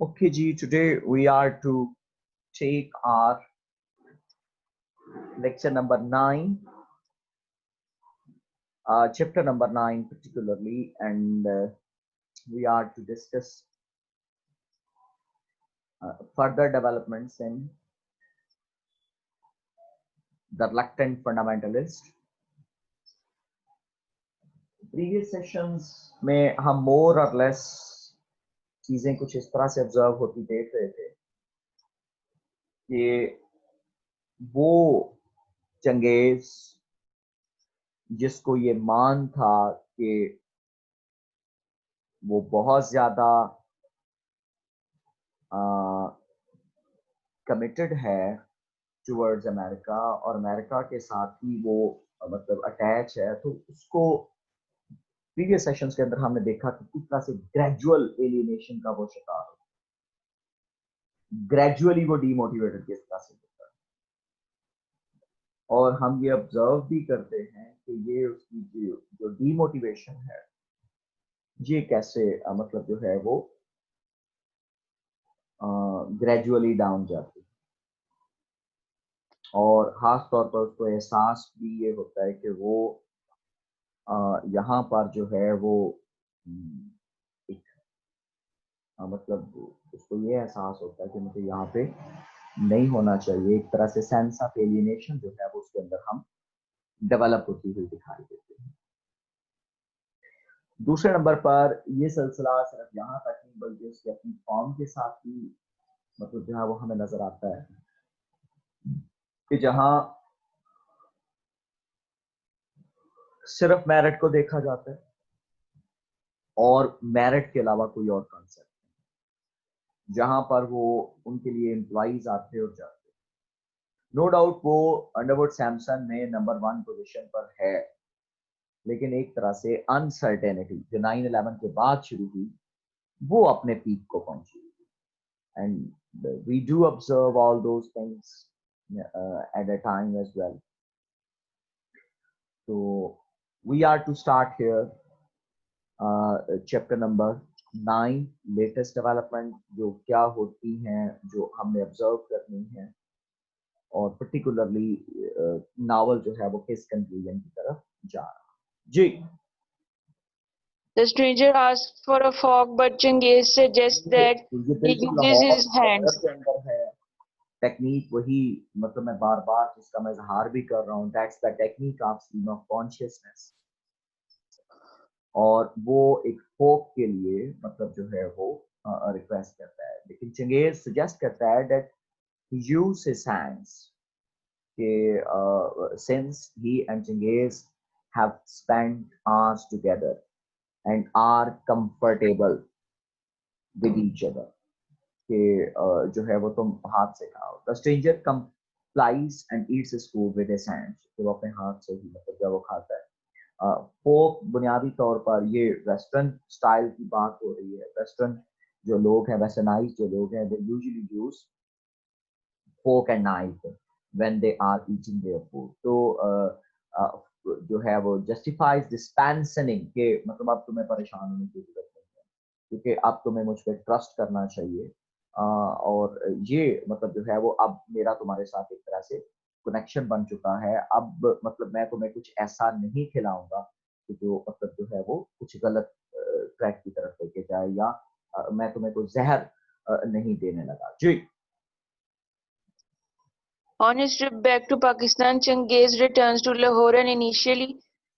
Okay, G, today we are to take our lecture number 9, chapter number 9 particularly, and we are to discuss further developments in the reluctant fundamentalist. Previous sessions में हम more or less चीजें कुछ इस तरह से observe होती देख रहे थे कि वो चंगेज जिसको ये मान था कि वो बहुत ज्यादा कमिटेड है टुवर्ड्स अमेरिका और अमेरिका के साथ ही वो मतलब अटैच है, तो उसको प्रीवियस सेशंस के अंदर हमने देखा कि किस तरह से ग्रेजुअल एलियनेशन का वो शिकार हो, ग्रेजुअली वो डीमोटिवेटेड किस तरह से होता है। और हम ये ऑब्जर्व भी करते हैं कि ये उसकी जो डीमोटिवेशन है ये कैसे मतलब जो है वो ग्रेजुअली डाउन जाती है, और खास तौर पर उसको एहसास भी ये होता है कि वो यहाँ पर जो है वो एक मतलब उसको ये एहसास होता है कि मुझे यहाँ पे नहीं होना चाहिए। एक तरह से सेंस ऑफ एलियनेशन जो है वो उसके अंदर हम डेवलप होती हुई दिखाई देती है। दूसरे नंबर पर ये सिलसिला सिर्फ यहाँ तक नहीं बल्कि उसके अपनी फॉर्म के साथ ही मतलब जो है वो हमें नजर आता है कि जहाँ सिर्फ मेरिट को देखा जाता है और मेरिट के अलावा कोई और कॉन्सेप्ट नहीं, जहां पर वो उनके लिए एम्प्लॉइज आते और जाते। नो डाउट वो अंडरवुड सैमसन में नंबर 1 पोजीशन पर है, लेकिन एक तरह से अनसर्टेनिटी जो 9/11 के बाद शुरू हुई वो अपने पीक को पहुंची, and we do observe all those things at a time as well. तो we are to start here chapter number 9, latest development जो क्या होती हैं जो हमने ऑब्जर्व करनी है, और पर्टिकुलरली नावल जो है वो किस कंक्लूजन की तरफ जा रहा है। जी, The stranger asks for a fork, but Changez suggests that ये he बिल्कुल uses लाहौर his hands. के अंदर है टेक्निक वही, मतलब मैं बार बार जिसका मैं इजहार भी कर रहा हूँ, that's the technique of stream of consciousness. और वो एक फोक के लिए मतलब जो है वो रिक्वेस्ट करता है, लेकिन चंगेज सजेस्ट करता है that he use his hands, since he and Chingis have spent hours together and are comfortable with each other, कि जो है वो तुम हाथ से खाओ। The stranger complies and eats his food with his hands, तो वो अपने हाथ से ही मतलब जब वो खाता है। फोक बुनियादी तौर पर ये वेस्टर्न स्टाइल की बात हो रही है। वेस्टर्न जो लोग हैं, वेस्टर्नाइज जो लोग हैं, they usually use fork and knife when they are eating their food। तो जो है वो justifies dispensing के मतलब अब तुम्हें परेशान होने की जरूरत नहीं है, क्योंकि अब तुम्हें मुझ पर ट्रस्ट करना चाहिए, और ये मतलब जो है वो अब मेरा तुम्हारे साथ एक तरह से कनेक्शन बन चुका है। अब मतलब मैं तुम्हें कुछ ऐसा नहीं खिलाऊंगा कि जो मतलब जो है वो कुछ गलत ट्रैक की तरफ लेके जाए, या मैं तुम्हें कोई जहर नहीं देने लगा। जी, On his trip back to Pakistan, Changez returns to Lahore and initially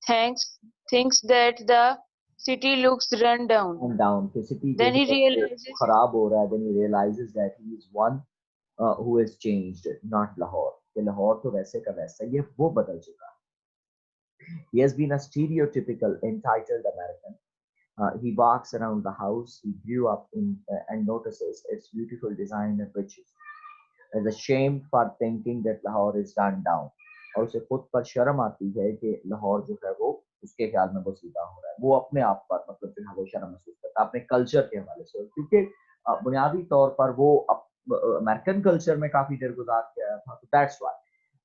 thinks that the city looks run down. and down कि सिटी जो Then he है realizes खराब हो रहा है। then he realizes that he is one who has changed, not Lahore, कि लाहौर तो वैसे का वैसा ही है, वो बदल चुका है। He has been a stereotypical entitled American. He walks around the house he grew up in and notices its beautiful design and riches. Is ashamed for thinking that Lahore is run down, और उसे खुद पर शर्म आती है कि लाहौर जो है वो उसके ख्याल में वो सीधा हो रहा है। वो अपने आप पर मतलब जो है वो शर्म महसूस करता है अपने कल्चर के हवाले से, क्योंकि बुनियादी तौर पर वो अमेरिकन कल्चर में काफी देर गुजार के आया था। तो that's why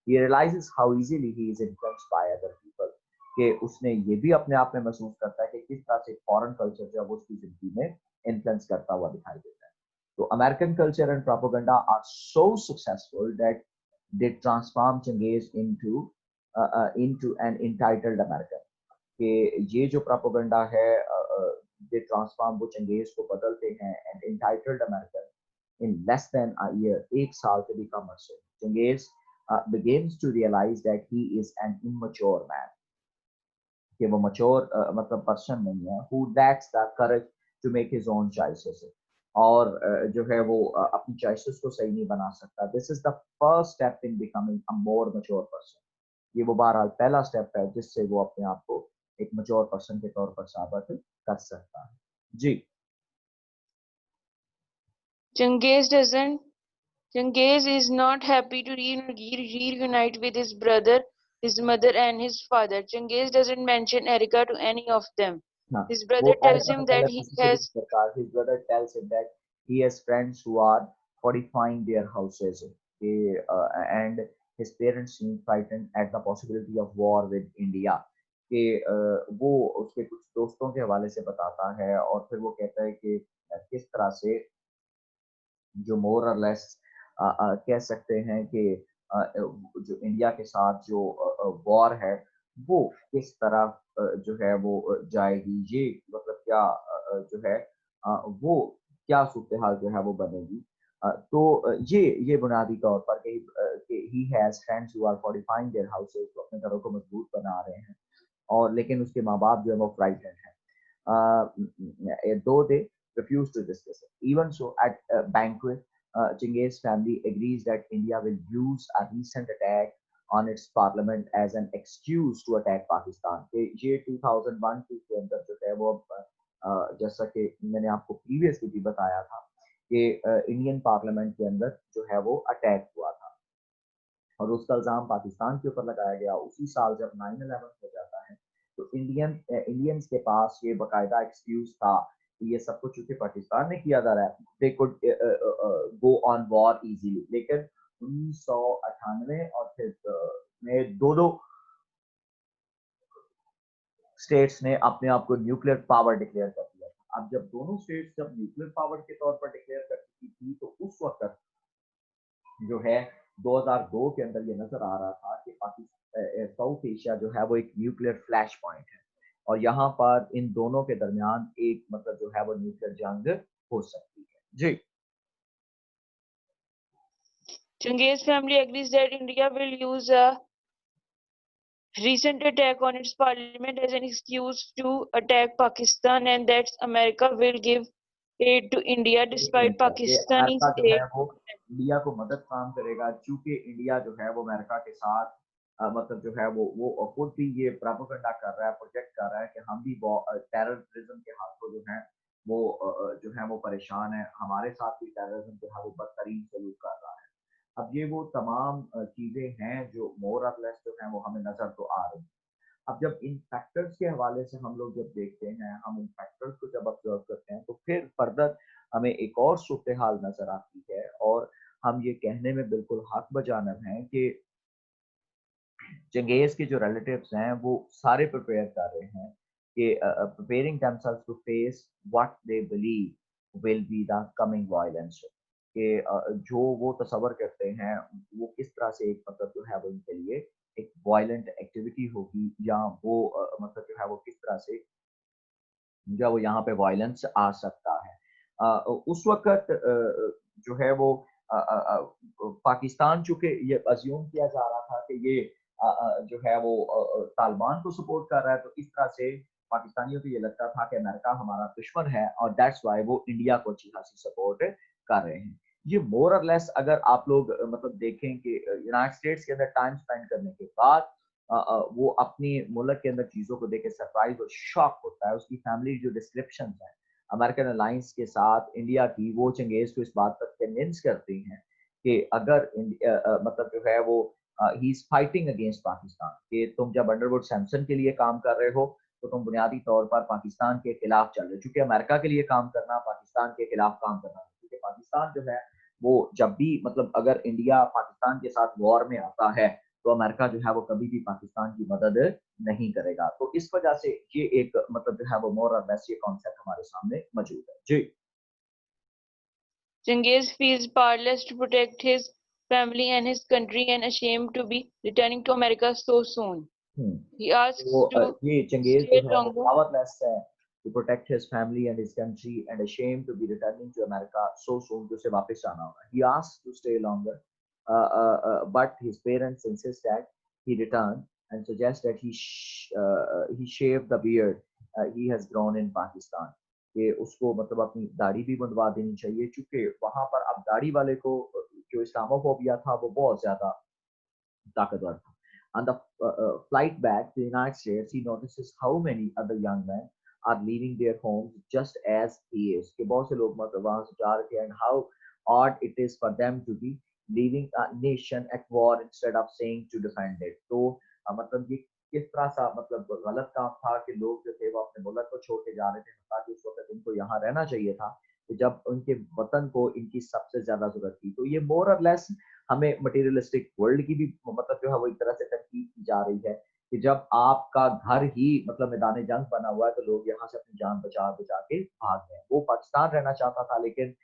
he realizes how easily he is influenced by other people, कि उसने ये भी अपने आप में महसूस करता है कि किस तरह से फॉरेन कल्चर जो है वो उसकी जिंदगी में इन्फ्लुएंस करता हुआ दिखाई देता है। तो American culture and propaganda are so successful that they transform Chengiz into an entitled American. कि ये जो प्रोपेगेंडा है दे ट्रांसफॉर्म वो चंगेज को बदलते हैं and entitled American in less than a year, एक साल से भी कम अरसे Genghis begins to realize that he is an immature man, कि वो mature मतलब पर्सन नहीं है who lacks the courage to make his own choices, और जो है वो अपनी चॉइसेस को सही नहीं बना सकता. This is the first step in becoming a more mature person. ये वो बहरहाल पहला स्टेप है जिससे वो अपने आप को एक मैच्योर पर्सन के तौर पर साबित कर सकता है. जी. Changiz is not happy to reunite with his brother, his mother, and his father. Changiz doesn't mention Erica to any of them. हाँ, His brother वो tells अमेरिका him में that पहले he किसी से भी has नहीं करता. His brother tells him that he has friends who are fortifying their houses. And his parents seem frightened at the possibility of war with India. कि वो उसके कुछ दोस्तों के हवाले से बताता है और फिर वो कहता है कि किस तरह से जो मोर और लेस कह सकते हैं कि जो इंडिया के साथ जो वॉर है वो किस तरह जो है वो जाएगी, ये मतलब क्या जो है वो क्या सूरत हाल जो है वो बनेगी. तो ये बुनियादी तौर पर कि he has friends who are fortifying their houses, तो अपने घरों को मजबूत बना रहे हैं, और लेकिन उसके माँ बाप जो है वो फ्राइटेंड हैं. Though they refuse to discuss it. Even so, at a banquet, Chingiz's family agrees that India will use a recent attack on its parliament as an excuse to attack Pakistan. ये 2001 के अंदर जो है वो जैसा कि मैंने आपको प्रीवियसली भी बताया था कि इंडियन पार्लियामेंट के अंदर जो है वो अटैक हुआ था और उसका इल्ज़ाम पाकिस्तान के ऊपर लगाया गया. उसी साल जब 9/11 हो जाता है तो इंडियंस के पास ये बाकायदा एक्सक्यूज था कि ये सब कुछ चूंकि पाकिस्तान ने किया जा रहा है, they could go on war easily. लेकिन 1998 और फिर में दोनों स्टेट्स ने अपने आप को न्यूक्लियर पावर डिक्लेयर कर दिया था. अब जब दोनों स्टेट्स जब न्यूक्लियर पावर के तौर पर डिक्लेयर कर चुकी थी तो उस वक्त जो है 2002 के अंदर ये नजर आ रहा था कि पाकिस्तान साउथ एशिया जो है वो एक न्यूक्लियर फ्लैश पॉइंट है और यहाँ पर इन दोनों के दरमियान एक मतलब जो है वो न्यूक्लियर जंग हो सकती है. जी. Chingiz's family agrees that India will use a recent attack on its parliament as an excuse to attack Pakistan, and that America will give aid to India despite Pakistani's America जो है aid. वो India को मदद काम करेगा चूंकि India जो है वो अमेरिका के साथ मतलब जो है वो खुद भी ये प्रोपेगेंडा कर रहा है, प्रोजेक्ट कर रहा है कि हम भी टेररिज्म के हाथों जो है वो जो है वो परेशान है, हमारे साथ भी टेररिज्म जो है वो बदतरीन सलूक कर रहा है. अब ये वो तमाम चीजें हैं जो मोर और लेस जो है वो हमें नजर तो आ रही हैं. अब जब इन फैक्टर्स के हवाले से हम लोग जब देखते हैं, हम इन फैक्टर्स को जब ऑब्जर्व करते हैं तो फिर फर्दर हमें एक और सूरत हाल नजर आती है और हम ये कहने में बिल्कुल हक बजानब हैं कि चंगेज के जो रिलेटिव्स हैं वो सारे प्रिपेयर कर रहे हैं कि preparing themselves to face what they believe will be the coming violence, कि जो वो तसव्वुर करते हैं वो किस तरह से एक मतलब जो है वो इनके लिए एक वायलेंट एक्टिविटी होगी या वो मतलब जो है वो किस तरह से जो वो यहाँ पे वायलेंस आ सकता है. उस वक्त जो है वो पाकिस्तान चूंकि ये अज्यूम किया जा रहा था कि ये जो है वो तालिबान को सपोर्ट कर रहा है, तो इस तरह से पाकिस्तानियों को ये लगता था कि अमेरिका हमारा दुश्मन है और दैट्स वाई वो इंडिया को अच्छी खासी सपोर्ट कर रहे हैं. ये मोर और लेस अगर आप लोग मतलब देखें कि यूनाइटेड स्टेट्स के अंदर टाइम स्पेंड करने के बाद वो अपनी मुल्क के अंदर चीज़ों को देख के सरप्राइज और शॉक होता है. उसकी फैमिली जो डिस्क्रिप्शन है अमेरिकन अलायंस के साथ इंडिया की, वो चंगेज को इस बात पर कन्विंस करती हैं कि अगर मतलब जो है वो he is fighting against Pakistan, कि तुम जब अंडरवुड सैमसन के लिए काम कर रहे हो तो तुम बुनियादी तौर पर पाकिस्तान के खिलाफ चल रहे हो. चूंकि अमेरिका के लिए काम करना पाकिस्तान के खिलाफ काम करना, क्योंकि पाकिस्तान जो है वो जब भी मतलब अगर इंडिया पाकिस्तान के साथ वॉर में आता है तो अमेरिका जो है वो कभी भी पाकिस्तान की मदद नहीं करेगा. तो इस वजह से ये एक मतलब जो है वो मोर और लेस ये कॉन्सेप्ट हमारे सामने मौजूद है. जी. Genghis feels powerless to protect his family and his country and ashamed to be returning to America so soon. He asks तो to ये चंगेज जो stay है वो longer. पावरलेस है to protect his family and his country and ashamed to be returning to America so soon, कि उसे वापस जाना होगा. He asks to stay longer, but his parents insist that he return and suggest that he shave the beard he has grown in Pakistan. कि उसको मतलब अपनी दाढ़ी भी मुंडवा देनी चाहिए, क्योंकि वहां पर अब दाढ़ी वाले को जो इस्लामोफोबिया था वो बहुत ज्यादा ताकतवर था. On the flight back to the United States, he notices how many other young men are leaving their homes just as he is. कि बहुत से लोग मतलब वहां से जा रहे थे, and how odd it is for them to be leaving a nation at war instead of saying to defend it. तो मतलब ये किस तरह सा मतलब गलत काम था कि लोग जो थे वो अपने मुल्क को छोड़ के जा रहे थे, ताकि उस वक्त इनको यहाँ रहना चाहिए था कि जब उनके वतन को इनकी सबसे ज्यादा जरूरत थी. तो ये मोर और लेस हमें मटेरियलिस्टिक वर्ल्ड की भी मतलब जो है वो एक तरह से तनकीद की जा रही है कि जब आपका घर ही मतलब मैदान जंग बना हुआ है तो लोग यहाँ से अपनी जान बचा बचा के भाग गए. वो पाकिस्तान रहना चाहता था, लेकिन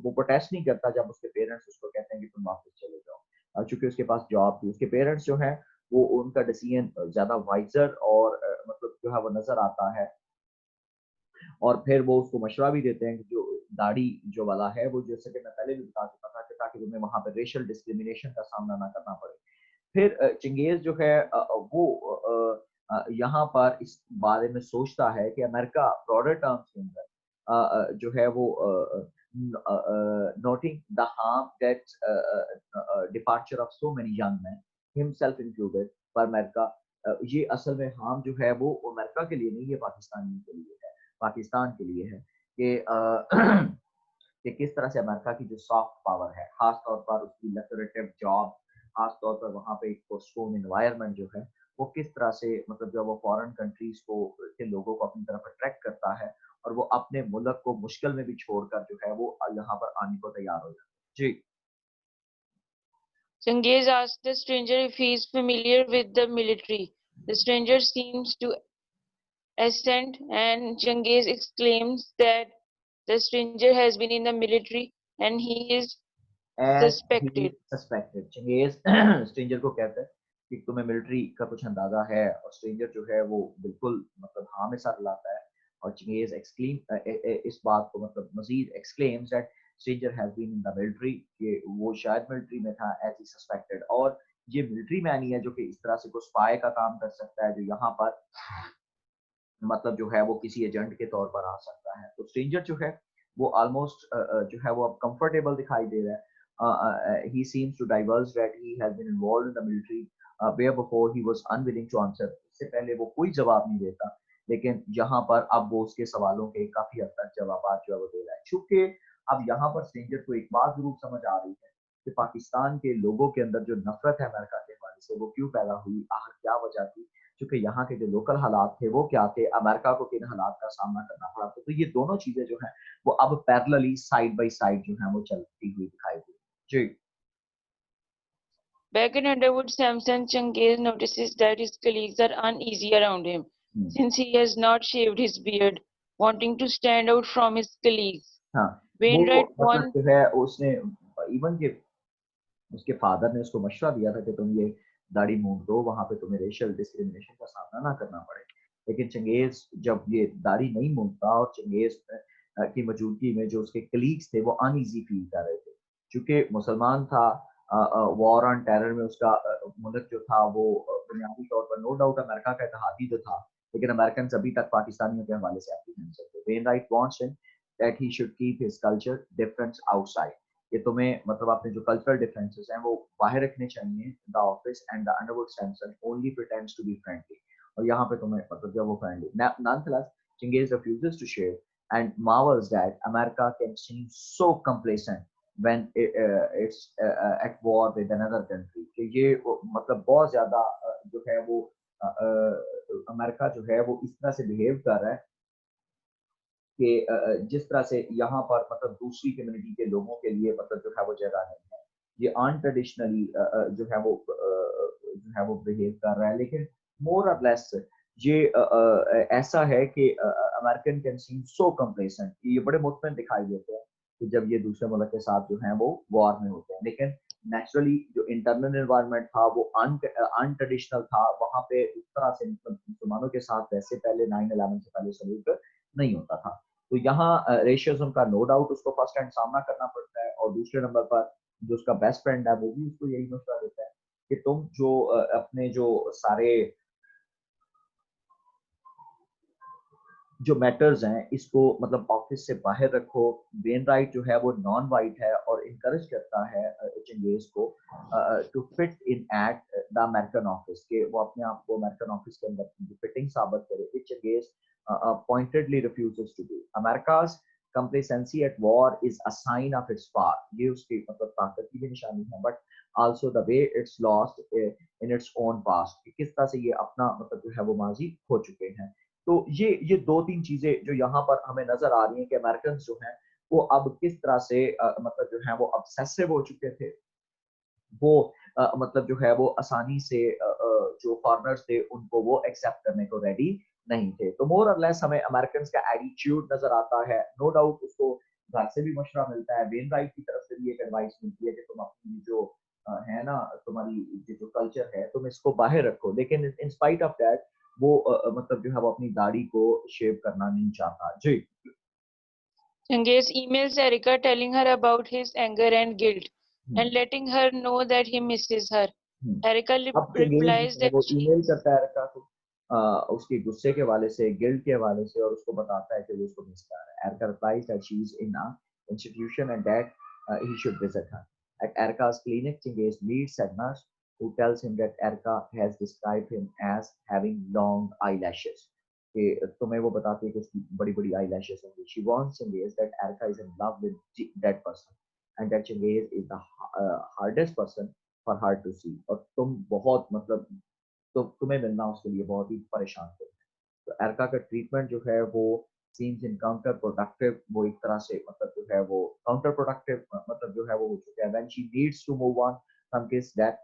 वो प्रोटेस्ट नहीं करता जब उसके पेरेंट्स उसको कहते हैं कि तुम वापस चले जाओ, चूंकि उसके पास जॉब थी. उसके पेरेंट्स जो है वो उनका डिसीजन ज्यादा वाइजर और मतलब जो है वो नजर आता है, और फिर वो उसको मशवरा भी देते हैं कि जो दाढ़ी जो वाला है वो, जैसे कि मैं पहले भी बता चुका था, कि ताकि तुम्हें वहां पर रेशियल डिस्क्रिमिनेशन का सामना ना करना पड़े. फिर चंगेज जो है वो यहाँ पर इस बारे में सोचता है कि अमेरिका ब्रॉडर टर्म्स के अंदर जो है वो noting the harm that departure of so many young man himself included for America. ये असल में हार्म जो है वो अमेरिका के लिए नहीं है, पाकिस्तानियों के लिए है, पाकिस्तान के लिए है कि कि किस तरह से अमेरिका की जो सॉफ्ट पावर है, खास तौर पर उसकी लक्रेटिव जॉब, खास तौर पर वहाँ पे एक पोस्टपोन एनवायरनमेंट जो है वो किस तरह से मतलब जब वो फॉरेन कंट्रीज को के लोगों को अपनी तरफ अट्रैक्ट करता है, और वो अपने मुल्क को मुश्किल में भी छोड़कर जो है वो यहाँ पर आने को तैयार हो जाते हैं. जी. Genghis asks the stranger if he is familiar with the military. The stranger seems to assent, and Genghis exclaims that the stranger has been in the military and he is as he suspected. Suspected. Chinggis stranger को कहता है कि तुम्हें military का कुछ अंदाजा है, और स्ट्रेंजर जो है वो बिल्कुल मतलब हाँ में सर लाता है, और चंगेज एक्सक्लेम इस बात को मतलब Majeed exclaims that stranger has been in the military, कि वो शायद मिलिट्री में था एज ही सस्पेक्टेड. और ये मिलिट्री मैन ही है जो कि इस तरह से कोई स्पाई का काम कर सकता है, जो यहाँ पर मतलब जो है वो किसी एजेंट के तौर पर आ सकता है. तो स्ट्रेंजर जो है वो ऑलमोस्ट जो है वो अब कंफर्टेबल दिखाई दे रहा है. he seems to divulge that he has been involved in the military where before he was unwilling to answer. इससे पहले वो कोई जवाब नहीं देता, लेकिन यहाँ पर अब वो उसके सवालों के काफी हद तक जवाब जो है वो दे रहा है. चूंकि अब यहाँ पर स्ट्रेंजर को एक बात जरूर समझ आ रही है कि पाकिस्तान के लोगों के अंदर जो नफरत है अमेरिका के हवाले से वो क्यों पैदा हुई, आखिर क्या वजह थी, क्योंकि यहाँ के जो लोकल हालात थे वो क्या थे, अमेरिका को किन हालात का सामना करना पड़ा. तो ये दोनों चीजें जो है वो अब पैरेलली साइड बाय साइड जो है वो चलती हुई दिखाई दी. जी. Back in Underwood, Samson Genghis notices that his colleagues are uneasy around him since he has not shaved his beard, wanting to stand out from his colleagues. हाँ, वो Wainwright मतलब won. जो है उसने इवन के उसके फादर ने उसको मशवरा दिया था कि तुम ये दाढ़ी मूंड दो, वहां पे तुम्हें रेशियल डिस्क्रिमिनेशन का सामना ना करना पड़े. लेकिन चंगेज जब ये दाढ़ी नहीं मूंदता, और चंगेज की मौजूदगी में जो उसके कलीग्स थे वो अनईजी फील कर रहे थे, क्योंकि मुसलमान था. वॉर ऑन टेरर में उसका मुल्क जो था वो बुनियादी तौर पर नो डाउट अमेरिका का इत्तेहादी तो था, लेकिन अमेरिकन अभी तक पाकिस्तानियों के हवाले से एक्टिव नहीं सकते. Wainwright wants him that he should keep his culture difference outside, कि तुम्हें मतलब अपने जो कल्चरल डिफरेंसेस हैं वो बाहर रखने चाहिए. The office and the Underwood Samson only pretends to be friendly, और यहाँ पे तुम्हें मतलब जब वो friendly. Nonetheless, Chinggis refuses to share and marvels that America can seem so complacent when it's at war with another country. कि ये मतलब बहुत ज्यादा जो है वो अमेरिका जो है वो इस तरह से बिहेव कर रहा है कि जिस तरह से यहाँ पर मतलब दूसरी कम्युनिटी के लोगों के लिए मतलब जो है वो जगह नहीं है. ये अनट्रेडिशनली जो है वो बिहेव कर रहा है, लेकिन मोर और लेस ये ऐसा है कि American can seem so complacent, ये बड़े मुतमईन दिखाई देते हैं कि जब ये दूसरे मुल्क के साथ जो है वो वॉर में होते हैं। लेकिन नेचुरली जो इंटरनल एनवायरनमेंट था वो अनट्रेडिशनल था, वहाँ पे उस तरह से मुसलमानों के साथ वैसे पहले 9/11 से पहले सलूक नहीं होता था। तो यहाँ रेशिज्म का नो डाउट उसको फर्स्ट हैंड सामना करना पड़ता है, और दूसरे नंबर पर जो उसका बेस्ट फ्रेंड है वो भी उसको यही मशवरा देता है कि तुम जो अपने जो सारे जो मैटर्स हैं इसको मतलब ऑफिस से बाहर रखो। वेन राइट जो है वो नॉन वाइट है और इनकरेज करता है चंगेज को to fit in at the American office, के वो अपने आप को अमेरिकन ऑफिस के अंदर फिटिंग साबित करे, विच Genghis pointedly refuses to do. America's complacency at war is a sign of its power. ये उसकी मतलब ताकत की भी निशानी है, but also the way it's lost in its own past, कि किस तरह से ये अपना मतलब जो है वो माजी खो चुके हैं। तो ये दो तीन चीजें जो यहाँ पर हमें नजर आ रही हैं कि अमेरिकन जो हैं वो अब किस तरह से मतलब जो है वो ऑब्सेसिव हो चुके थे। वो मतलब जो है वो आसानी से जो फॉरेनर्स थे उनको वो एक्सेप्ट करने को रेडी नहीं थे। तो मोर और लेस हमें अमेरिकन का एटीट्यूड नजर आता है। नो डाउट उसको घर से भी मशवरा मिलता है, वेन राइट की तरफ से भी एक एडवाइस मिलती है कि तुम अपनी जो है ना तुम्हारी जो कल्चर है तुम इसको बाहर रखो, लेकिन इन स्पाइट ऑफ दैट वो मतलब जो है वो अपनी दाढ़ी को शेव करना नहीं चाहता। जी। Changes emails Erica telling her about his anger and guilt hmm, and letting her know that he misses her. Hmm. Erica अब चंगेज replies है that वो she ईमेल करता है एरिका को उसके गुस्से के हवाले से, गिल्ट के हवाले से, और उसको बताता है कि वो उसको मिस कर रहा है। Erica replies that she is in a institution and that he should visit her. At Erica's clinic, Chinggis meets a nurse who tells him that Erica has described him as having long eyelashes. कि तुम्हें वो बताती है कि उसकी बड़ी बड़ी eyelashes होंगी। She warns Chinggis that Erica is in love with that person and that Chinggis is the hardest person for her to see, और तुम बहुत मतलब तो तुम्हें मिलना उसके लिए बहुत ही परेशान थे। तो एरका का ट्रीटमेंट जो है वो सीम्स इन काउंटर प्रोडक्टिव, वो एक तरह से मतलब जो है वो काउंटर प्रोडक्टिव मतलब जो है वो हो चुका है। When she needs to move on from this that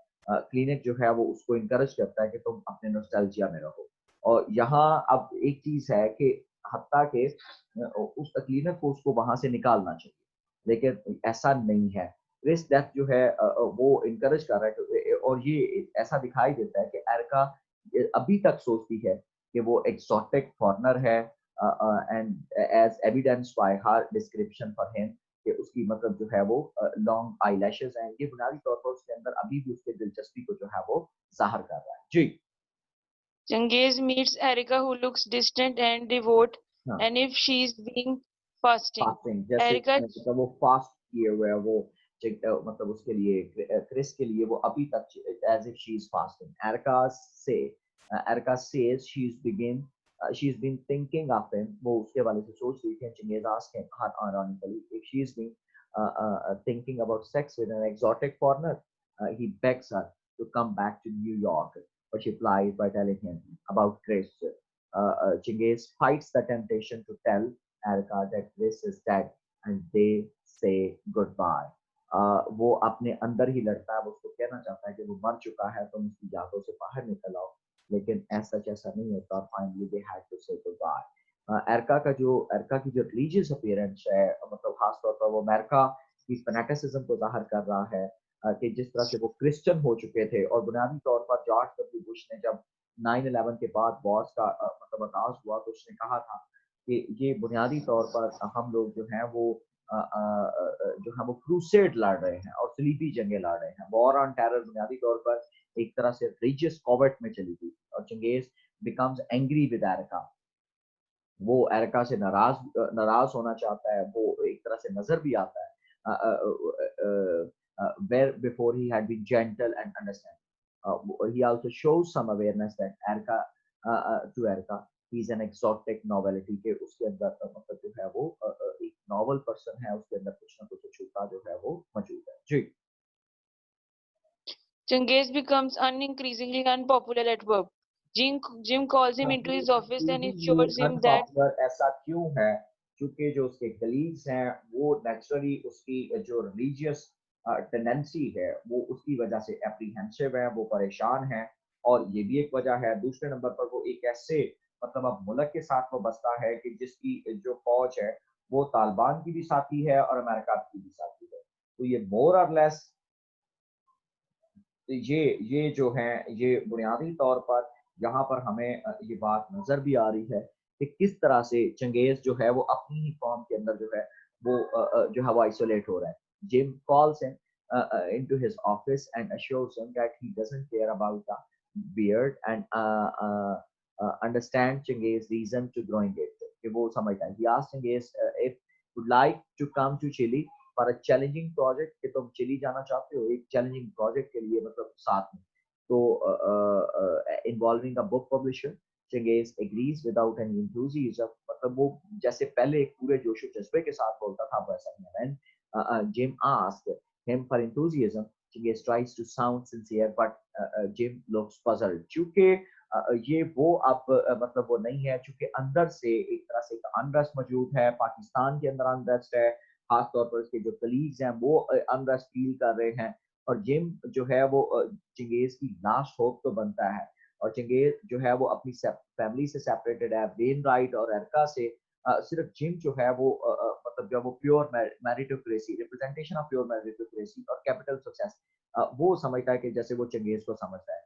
clinic जो है वो उसको इनकरेज करता है कि तुम अपने नॉस्टैल्जिया में रहो। और यहाँ अब एक चीज है कि हत्ता के उस क्लिनिक को उसको वहां से निकालना चाहिए, लेकिन ऐसा नहीं है। क्रिस डेथ जो है वो इनकरेज कर रहा है, और ये ऐसा दिखाई देता है कि एरका अभी तक सोचती है कि वो एक्सोटिक फॉरनर है, and as evidence by her description for him कि उसकी मतलब जो है वो लॉन्ग आईलैशेस हैं। ये बुनियादी तौर पर उसके अंदर अभी भी उसके दिलचस्पी को जो है वो जाहिर कर रहा है। जी। Changes meets Erica who looks distant and devout हाँ, and if she's being fasting. Fasting जैसे Erica मतलब वो फास्ट किए हुए है वो मतलब उसके लिए क्रिस के लिए वो अभी तक as if she is fasting. से Erica says she is been thinking of him, वो उसके वाले से सोच रही थी। Changez asked him her ironically if she is been thinking about sex with an exotic foreigner. He begs her to come back to New York, but she replies by telling him about Chris. Chinggis fights the temptation to tell Erica that Chris is dead and they say goodbye. वो अपने अंदर ही लड़ता है, वो उसको कहना चाहता है कि वो मर चुका है, तुम उसकी यादों से बाहर निकल आओ, लेकिन ऐसा नहीं होता। फाइनली दे हैड टू से गुडबाय। एरका की जो रिलीजियस अपीयरेंस है मतलब खास तौर पर वो अमेरिका की फैनेटिसिज्म को जाहिर कर रहा है, कि जिस तरह से वो क्रिश्चियन हो चुके थे। और बुनियादी तौर पर जॉर्ज डब्ल्यू बुश ने जब 9/11 के बाद वॉर्स का मतलब आगाज हुआ तो उसने कहा था कि ये बुनियादी तौर पर हम लोग जो हैं वो जो है वो क्रूसेड लड़ रहे हैं और सलीबी जंगें लड़ रहे हैं। वॉर ऑन टेरर बुनियादी तौर पर एक तरह से रिलीजियस कॉवर्ट में चली गई, और Chinggis becomes angry with Erica. वो एरिका से नाराज होना चाहता है, वो एक तरह से नजर भी आता है where before he had been gentle and understanding. He also shows some awareness that to Erica he is an exotic novelty, के उसके अंदर मतलब जो है वो एक नॉवल पर्सन है, उसके अंदर कुछ ना कुछ छुपा जो है वो मौजूद है। जी। Changes becomes increasingly unpopular at work. Jim calls him into his office and assures him that unpopular ऐसा क्यों है? क्योंकि जो उसके कलीग्स हैं वो नेचुरली उसकी जो रिलीजियस टेंडेंसी है वो उसकी वजह से एप्रीहेंसिव है, वो परेशान है, और ये भी एक वजह है। दूसरे नंबर पर वो एक ऐसे मतलब अब मुल्क के साथ वो बसता है कि जिसकी जो फौज है वो तालिबान की भी साथी है और अमेरिका की भी साथी है। तो ये मोर और लेस ये जो है ये बुनियादी तौर पर यहाँ पर हमें ये बात नज़र भी आ रही है कि किस तरह से चंगेज़ जो है वो अपनी ही फ़ॉर्म के अंदर जो है वो जो है वो आइसोलेट हो रहा है। Gym calls him into his office and assures him that he doesn't care about the beard and understand Chingay's reason to growing it. कि वो समझता है। He asked Chingay if would like to come to Chile for a challenging project कि तुम chilli जाना चाहते हो एक चैलेंजिंग प्रोजेक्ट के लिए मतलब साथ में तो involving a book publisher Chinggis agrees without any enthusiasm मतलब वो जैसे पहले एक पूरे जोशो जज्बे के साथ बोलता था वैसा ही है when Jim asked him for enthusiasm Chingay tries to sound sincere but Jim looks puzzled क्योंकि ये वो अब मतलब वो नहीं है क्योंकि अंदर से एक तरह से अनरेस्ट मौजूद है पाकिस्तान के अंदर अनरेस्ट है खास तौर पर उसके जो कलीग्स हैं वो अनरेस्ट फील कर रहे हैं और जिम जो है वो चंगेज की लास्ट होप तो बनता है और चंगेज जो है वो अपनी फैमिली से सेपरेटेड है वेन राइट और एरका से सिर्फ जिम जो है वो मतलब जो वो pure meritocracy representation of pure meritocracy और कैपिटल सक्सेस वो समझता है कि जैसे वो चंगेज को समझता है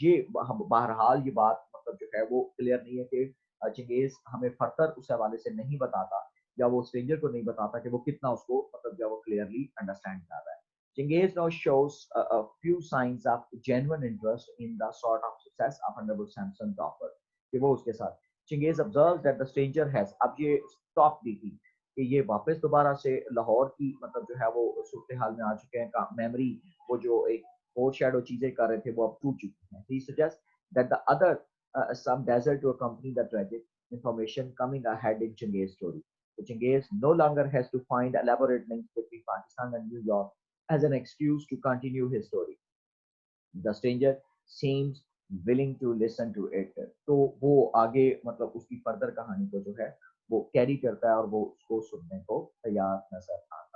ये हम बहरहाल ये बात मतलब जो है वो क्लियर नहीं है कि चंगेज हमें फर्दर उस हवाले से नहीं बताता या वो स्ट्रेंजर को नहीं बताता कि वो कितना उसको मतलब जो वो क्लियरली अंडरस्टैंड कर रहा है Chingay now shows a few signs of genuine interest in the sort of success of Honorable Sampson's offer कि वो उसके साथ Chingay observes that the stranger has अब ये स्टॉप दी थी कि ये वापस दोबारा से लाहौर की मतलब जो है वो सूरत हाल में आ चुके हैं मेमोरी वो जो एक फोर शेडो चीजें कर रहे थे वो अब टूट चुकी हैं he suggests that the other some desert to accompany the tragic information coming ahead in Chingay's story Chingay no longer has to find elaborate links between Pakistan and New York as an excuse to continue his story. The stranger seems willing to listen to it. तो वो आगे मतलब उसकी further कहानी को जो है वो कैरी करता है और वो उसको सुनने को तैयार नजर आता है